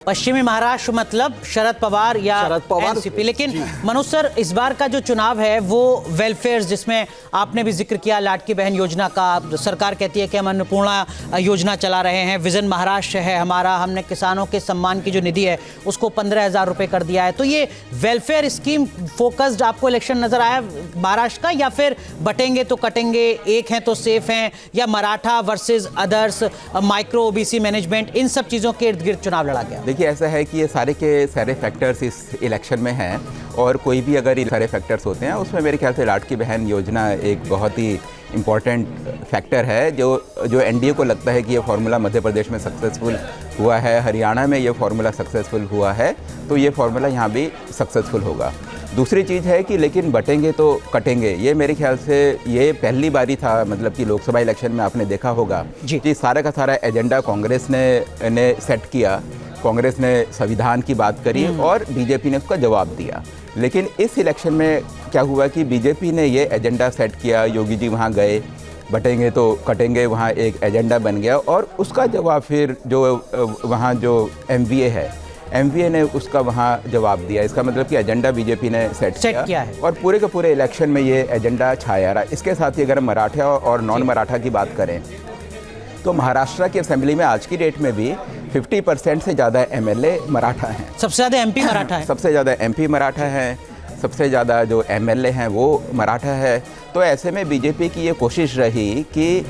पश्चिमी महाराष्ट्र मतलब शरद पवार या एनसीपी। लेकिन मनोज सर, इस बार का जो चुनाव है वो वेलफेयर, जिसमें आपने भी जिक्र किया लाडकी बहन योजना का, सरकार कहती है कि हम अन्नपूर्णा योजना चला रहे हैं, विजन महाराष्ट्र है हमारा, हमने किसानों के सम्मान की जो निधि है उसको 15,000 रुपये कर दिया है। तो ये वेलफेयर स्कीम फोकस्ड आपको इलेक्शन नजर आया महाराष्ट्र का, या फिर बटेंगे तो कटेंगे, एक हैं तो सेफ हैं, या Maratha versus others, micro OBC management, इन सब चीज़ों के इर्द गिर्द चुनाव लड़ा गया? देखिए, ऐसा है कि ये सारे के सारे फैक्टर्स इस इलेक्शन में हैं, और कोई भी अगर ये सारे फैक्टर्स होते हैं उसमें मेरे ख्याल से लाडकी बहन योजना एक बहुत ही इम्पॉर्टेंट फैक्टर है जो एनडीए को लगता है कि ये फार्मूला मध्य प्रदेश में सक्सेसफुल हुआ है, हरियाणा में ये फार्मूला सक्सेसफुल हुआ है, तो ये फार्मूला यहाँ भी सक्सेसफुल होगा। दूसरी चीज़ है कि लेकिन बटेंगे तो कटेंगे, ये मेरे ख्याल से ये पहली बारी था, मतलब कि लोकसभा इलेक्शन में आपने देखा होगा कि सारा का सारा एजेंडा कांग्रेस ने सेट किया, कांग्रेस ने संविधान की बात करी और बीजेपी ने उसका जवाब दिया। लेकिन इस इलेक्शन में क्या हुआ कि बीजेपी ने ये एजेंडा सेट किया, योगी जी वहाँ गए, बटेंगे तो कटेंगे वहाँ एक एजेंडा बन गया, और उसका जवाब फिर जो वहाँ जो एमवीए है, एमवीए ने उसका वहाँ जवाब दिया। इसका मतलब कि एजेंडा बीजेपी ने सेट किया है और पूरे के पूरे इलेक्शन में ये एजेंडा छाया रहा। इसके साथ ही अगर मराठा और नॉन मराठा की बात करें तो महाराष्ट्र की असेंबली में आज की डेट में भी 50% से ज़्यादा एमएलए मराठा हैं। सबसे ज़्यादा एमपी मराठा है। सबसे ज़्यादा एमपी मराठा है, सबसे ज़्यादा जो एमएलए हैं वो मराठा है। तो ऐसे में बीजेपी की ये कोशिश रही कि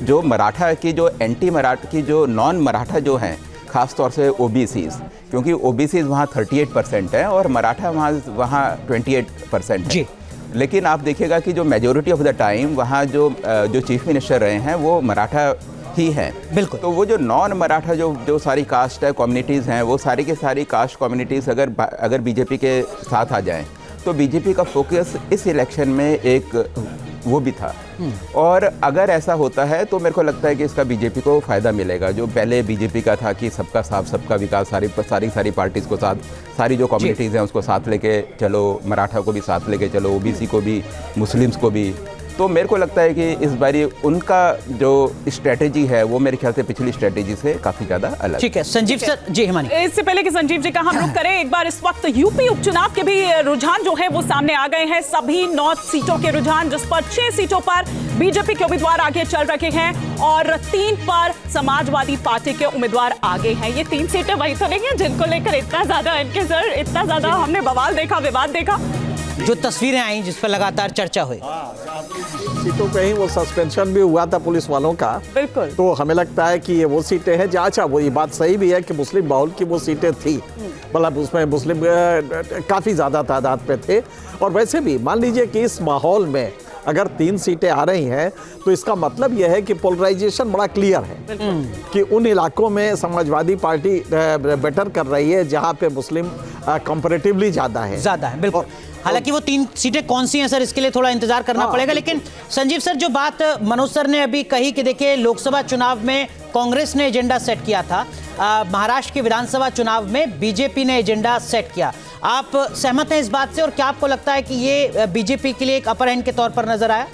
जो मराठा की जो एंटी मराठा की जो नॉन मराठा जो हैं, ख़ास तौर से ओबीसीज़, क्योंकि ओबीसीज़ वहाँ 38% है और मराठा वहाँ 28% है। लेकिन आप देखिएगा कि जो मेजॉरिटी ऑफ द टाइम वहाँ जो चीफ मिनिस्टर रहे हैं वो मराठा ही है। बिल्कुल। तो वो जो नॉन मराठा जो सारी कास्ट है, कम्युनिटीज़ हैं, वो सारी के सारी कास्ट कम्युनिटीज़ अगर बीजेपी के साथ आ जाएं तो बीजेपी का फोकस इस इलेक्शन में एक वो भी था। और अगर ऐसा होता है तो मेरे को लगता है कि इसका बीजेपी को फ़ायदा मिलेगा। जो पहले बीजेपी का था कि सबका साथ सबका विकास, सारी पार्टीज़ को साथ, सारी जो कम्युनिटीज़ हैं उसको साथ लेके चलो, मराठा को भी साथ लेके चलो, ओबीसी को भी, मुस्लिम्स को भी। तो मेरे को लगता है कि इस बारी उनका जो स्ट्रेटेजी है वो मेरे ख्याल से पिछली स्ट्रेटेजी से काफ़ी ज़्यादा अलग। ठीक है संजीव सर। जी हिमानी, इससे पहले कि संजीव जी का हम रुख करें, एक बार इस वक्त यूपी उपचुनाव के भी रुझान जो है वो सामने आ गए हैं। सभी 9 सीटों के रुझान, जिस पर 6 सीटों पर बीजेपी के उम्मीदवार आगे चल रखे हैं और 3 पर समाजवादी पार्टी के उम्मीदवार आगे हैं। ये 3 सीटें वही तो नहीं है जिनको लेकर इतना ज्यादा इनके सर, इतना ज्यादा हमने बवाल देखा, विवाद देखा, जो तस्वीरें आई जिस पर लगातार चर्चा हुई। सीटों पे ही वो सस्पेंशन भी हुआ था पुलिस वालों का। बिल्कुल। तो हमें लगता है कि ये वो सीटें हैं जहाँ, अच्छा वो ये बात सही भी है कि मुस्लिम बाहुल की वो सीटें थी, मतलब उसमें मुस्लिम काफ़ी ज़्यादा तादाद पे थे। और वैसे भी मान लीजिए कि इस माहौल में अगर 3 सीटें आ रही हैं तो इसका मतलब यह है कि पोलराइजेशन बड़ा क्लियर है कि उन इलाकों में समाजवादी पार्टी बेटर कर रही है जहाँ पे मुस्लिम कंपैरेटिवली ज़्यादा है। बिल्कुल। हालांकि वो 3 सीटें कौन सी हैं सर, इसके लिए थोड़ा इंतजार करना पड़ेगा। लेकिन संजीव सर, जो बात मनोज सर ने अभी कही कि देखिए लोकसभा चुनाव में कांग्रेस ने एजेंडा सेट किया था, महाराष्ट्र के विधानसभा चुनाव में बीजेपी ने एजेंडा सेट किया, आप सहमत हैं इस बात से? और क्या आपको लगता है कि ये बीजेपी के लिए एक अपर हैंड के तौर पर नजर आया?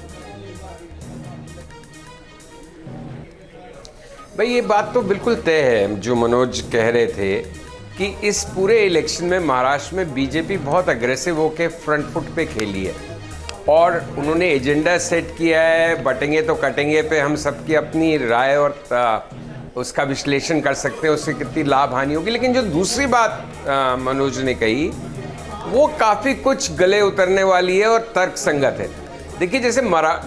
भाई ये बात तो बिल्कुल तय है जो मनोज कह रहे थे कि इस पूरे इलेक्शन में महाराष्ट्र में बीजेपी बहुत अग्रेसिव होकर फ्रंट फुट पे खेली है और उन्होंने एजेंडा सेट किया है। बटेंगे तो कटेंगे पे हम सबकी अपनी राय और उसका विश्लेषण कर सकते हैं, उससे कितनी लाभ हानि होगी। लेकिन जो दूसरी बात मनोज ने कही वो काफ़ी कुछ गले उतरने वाली है और तर्क संगत है। देखिए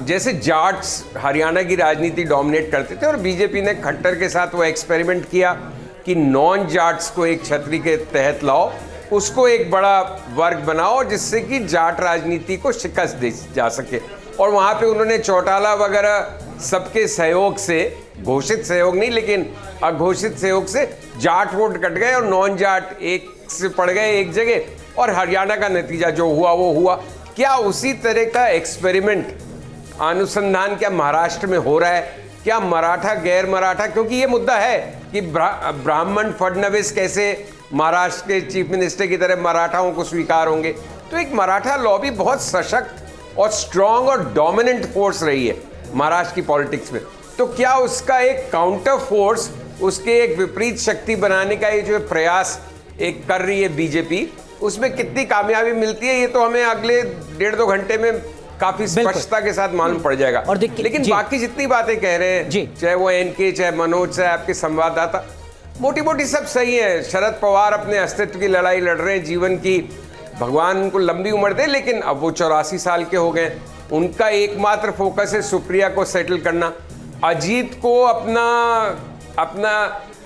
जैसे जाट्स हरियाणा की राजनीति डोमिनेट करते थे और बीजेपी ने खट्टर के साथ वो एक्सपेरिमेंट किया कि नॉन जाट्स को एक छतरी के तहत लाओ, उसको एक बड़ा वर्ग बनाओ जिससे कि जाट राजनीति को शिकस्त दी जा सके। और वहाँ पे उन्होंने चौटाला वगैरह सबके सहयोग से, घोषित सहयोग नहीं लेकिन अघोषित सहयोग से, जाट वोट कट गए और नॉन जाट एक से पड़ गए एक जगह, और हरियाणा का नतीजा जो हुआ वो हुआ। क्या उसी तरह का एक्सपेरिमेंट अनुसंधान क्या महाराष्ट्र में हो रहा है? क्या मराठा गैर मराठा, क्योंकि ये मुद्दा है कि ब्राह्मण फडणवीस कैसे महाराष्ट्र के चीफ मिनिस्टर की तरह मराठाओं को स्वीकार होंगे? तो एक मराठा लॉबी बहुत सशक्त और स्ट्रांग और डोमिनेंट फोर्स रही है महाराष्ट्र की पॉलिटिक्स में। तो क्या उसका एक काउंटर फोर्स उसके एक विपरीत शक्ति बनाने का ये जो प्रयास एक कर रही है बीजेपी, उसमें कितनी कामयाबी मिलती है ये तो हमें अगले 1.5-2 घंटे में काफी स्पष्टता के साथ मालूम पड़ जाएगा। और लेकिन बाकी जितनी बातें कह रहे हैं, चाहे वो एनके, चाहे मनोज, चाहे आपके संवाददाता, मोटी मोटी सब सही है। शरद पवार अपने अस्तित्व की लड़ाई लड़ रहे हैं, जीवन की, भगवान उनको लंबी उम्र दे, लेकिन अब वो 84 साल के हो गए। उनका एकमात्र फोकस है सुप्रिया को सेटल करना, अजीत को अपना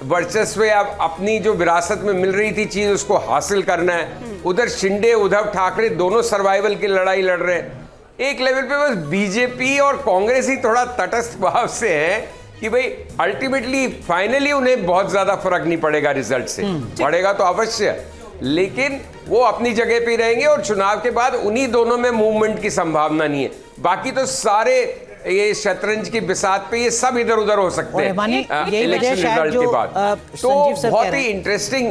वर्चस्व या अपनी जो विरासत में मिल रही थी चीज उसको हासिल करना है। उधर शिंदे, उद्धव ठाकरे दोनों सर्वाइवल की लड़ाई लड़ रहे हैं। एक लेवल पे बस बीजेपी और कांग्रेस ही थोड़ा तटस्थ भाव से है कि भाई अल्टीमेटली फाइनली उन्हें बहुत ज्यादा फर्क नहीं पड़ेगा रिजल्ट से, पड़ेगा तो अवश्य, लेकिन वो अपनी जगह पे रहेंगे और चुनाव के बाद उन्हीं दोनों में मूवमेंट की संभावना नहीं है। बाकी तो सारे ये शतरंज की बिसात पे ये सब इधर उधर हो सकते हैं इलेक्शन रिजल्ट के बाद। तो बहुत ही इंटरेस्टिंग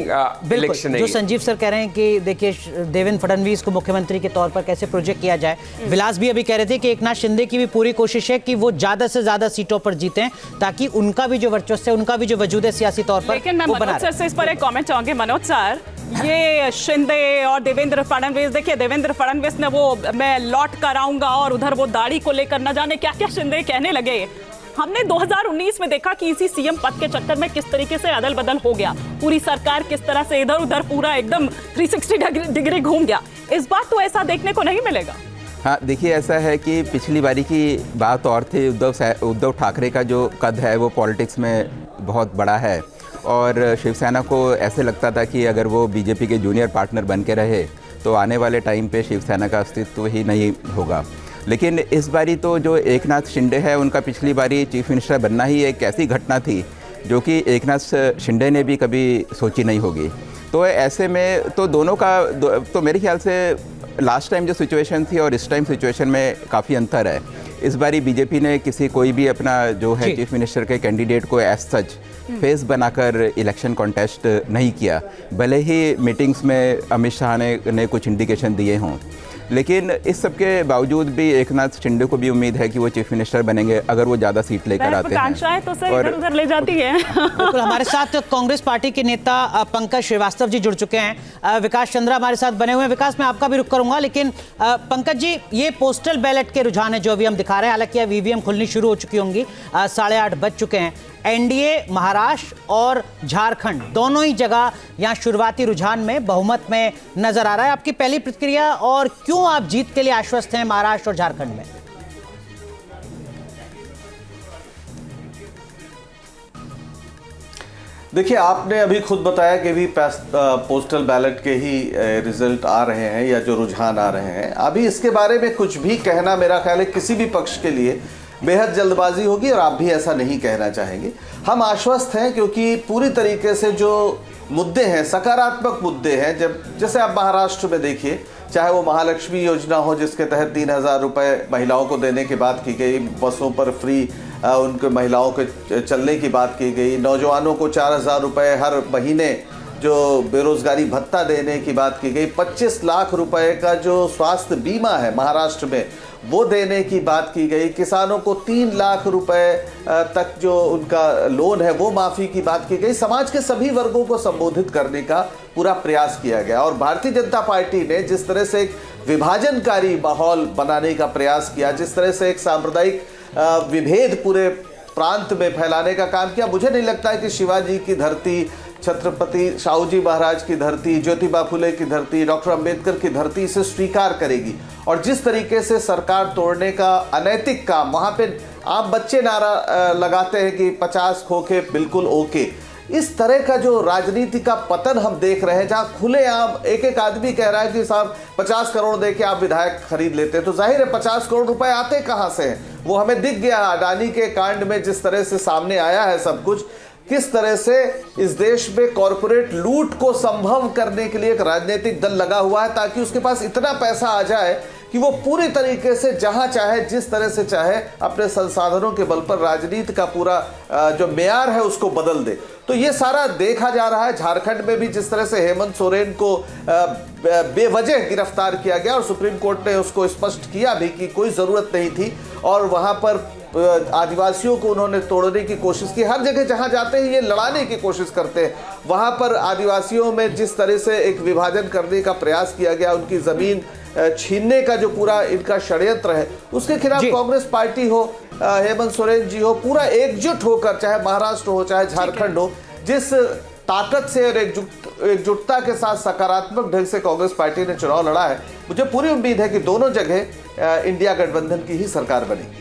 इलेक्शन है। जो संजीव सर कह रहे हैं कि देखिए देवेंद्र फडणवीस को मुख्यमंत्री के तौर पर कैसे प्रोजेक्ट किया जाए, विलास भी अभी कह रहे थे कि एकनाथ शिंदे की भी पूरी कोशिश है कि वो ज्यादा से ज्यादा सीटों पर जीतें ताकि उनका भी जो वर्चस्व है, उनका भी जो वजूद है सियासी तौर पर। लेकिन मैं मनोज सर से इस पर एक कमेंट चाहूंगी। मनोज सर, ये शिंदे और देवेंद्र फडणवीस, देखिए देवेंद्र फडणवीस ने वो मैं लौट कर आऊंगा और उधर वो दाढ़ी को लेकर न जाने क्या क्या शिंदे कहने लगे। हमने 2019 में देखा कि इसी सीएम पद के चक्कर में किस तरीके से अदल बदल हो गया, पूरी सरकार किस तरह से इधर उधर पूरा एकदम 360 डिग्री घूम गया। इस बार तो ऐसा देखने को नहीं मिलेगा। हाँ, देखिए ऐसा है कि पिछली बारी की बात और थी। उद्धव ठाकरे का जो कद है वो पॉलिटिक्स में बहुत बड़ा है और शिवसेना को ऐसे लगता था कि अगर वो बीजेपी के जूनियर पार्टनर बन के रहे तो आने वाले टाइम पे शिवसेना का अस्तित्व ही नहीं होगा। लेकिन इस बारी तो जो एकनाथ शिंदे है उनका पिछली बारी चीफ मिनिस्टर बनना ही एक ऐसी घटना थी जो कि एकनाथ शिंदे ने भी कभी सोची नहीं होगी। तो ऐसे में तो दोनों का तो मेरे ख्याल से लास्ट टाइम जो सिचुएशन थी और इस टाइम सिचुएशन में काफ़ी अंतर है। इस बारी बीजेपी ने कोई भी अपना जो है चीफ मिनिस्टर के कैंडिडेट को एज सच फेस बनाकर इलेक्शन कॉन्टेस्ट नहीं किया, भले ही मीटिंग्स में अमित शाह ने कुछ इंडिकेशन दिए हों। लेकिन इस सब के बावजूद भी एकनाथ शिंदे को भी उम्मीद है कि वो चीफ मिनिस्टर बनेंगे अगर वो ज़्यादा सीट लेकर आते हैं। तो सर इधर उधर ले जाती है। बिल्कुल, हमारे साथ कांग्रेस पार्टी के नेता पंकज श्रीवास्तव जी जुड़ चुके हैं। विकास चंद्रा हमारे साथ बने हुए हैं। विकास, मैं आपका भी रुख करूंगा, लेकिन पंकज जी, ये पोस्टल बैलेट के रुझान है जो अभी हम दिखा रहे हैं, हालांकि अब ईवीएम खुलनी शुरू हो चुकी होंगी, 8:30 बज चुके हैं। एनडीए महाराष्ट्र और झारखंड दोनों ही जगह यहां शुरुआती रुझान में बहुमत में नजर आ रहा है। आपकी पहली प्रतिक्रिया और क्यों आप जीत के लिए आश्वस्त हैं महाराष्ट्र और झारखंड में? देखिए, आपने अभी खुद बताया कि भी पोस्टल बैलेट के ही रिजल्ट आ रहे हैं या जो रुझान आ रहे हैं। अभी इसके बारे में कुछ भी कहना मेरा ख्याल है किसी भी पक्ष के लिए बेहद जल्दबाजी होगी और आप भी ऐसा नहीं कहना चाहेंगे। हम आश्वस्त हैं क्योंकि पूरी तरीके से जो मुद्दे हैं सकारात्मक मुद्दे हैं। जैसे आप महाराष्ट्र में देखिए, चाहे वो महालक्ष्मी योजना हो जिसके तहत 3,000 रुपये महिलाओं को देने की बात की गई, बसों पर फ्री उनके महिलाओं के चलने की बात की गई, नौजवानों को 4,000 रुपये हर महीने जो बेरोजगारी भत्ता देने की बात की गई, 25 लाख रुपए का जो स्वास्थ्य बीमा है महाराष्ट्र में वो देने की बात की गई, किसानों को 3 लाख रुपए तक जो उनका लोन है वो माफ़ी की बात की गई। समाज के सभी वर्गों को संबोधित करने का पूरा प्रयास किया गया और भारतीय जनता पार्टी ने जिस तरह से एक विभाजनकारी माहौल बनाने का प्रयास किया, जिस तरह से एक सांप्रदायिक विभेद पूरे प्रांत में फैलाने का काम किया, मुझे नहीं लगता है कि शिवाजी की धरती, छत्रपति शाहूजी महाराज की धरती, ज्योतिबा फुले की धरती, डॉक्टर अंबेडकर की धरती इसे स्वीकार करेगी। और जिस तरीके से सरकार तोड़ने का अनैतिक काम, वहाँ पे आप बच्चे नारा लगाते हैं कि 50 खोखे बिल्कुल ओके, इस तरह का जो राजनीति का पतन हम देख रहे हैं, जहाँ खुलेआम एक आदमी कह रहा है कि साहब 50 करोड़ दे के आप विधायक खरीद लेते हैं, तो जाहिर है 50 करोड़ रुपए आते कहाँ से हैं? वो हमें दिख गया अडानी के कांड में जिस तरह से सामने आया है सब कुछ, किस तरह से इस देश में कॉरपोरेट लूट को संभव करने के लिए एक राजनीतिक दल लगा हुआ है ताकि उसके पास इतना पैसा आ जाए कि वो पूरी तरीके से जहां चाहे जिस तरह से चाहे अपने संसाधनों के बल पर राजनीति का पूरा जो मेयार है उसको बदल दे। तो ये सारा देखा जा रहा है। झारखंड में भी जिस तरह से हेमंत सोरेन को बेवजह गिरफ्तार किया गया और सुप्रीम कोर्ट ने उसको स्पष्ट किया भी कि कोई ज़रूरत नहीं थी और वहाँ पर आदिवासियों को उन्होंने तोड़ने की कोशिश की। हर जगह जहां जाते हैं ये लड़ाने की कोशिश करते हैं। वहां पर आदिवासियों में जिस तरह से एक विभाजन करने का प्रयास किया गया, उनकी ज़मीन छीनने का जो पूरा इनका षड्यंत्र है, उसके खिलाफ कांग्रेस पार्टी हो, हेमंत सोरेन जी हो, पूरा एकजुट होकर, चाहे महाराष्ट्र हो चाहे झारखंड हो, जिस ताकत से और एकजुटता के साथ सकारात्मक ढंग से कांग्रेस पार्टी ने चुनाव लड़ा है, मुझे पूरी उम्मीद है कि दोनों जगह इंडिया गठबंधन की ही सरकार बनेगी।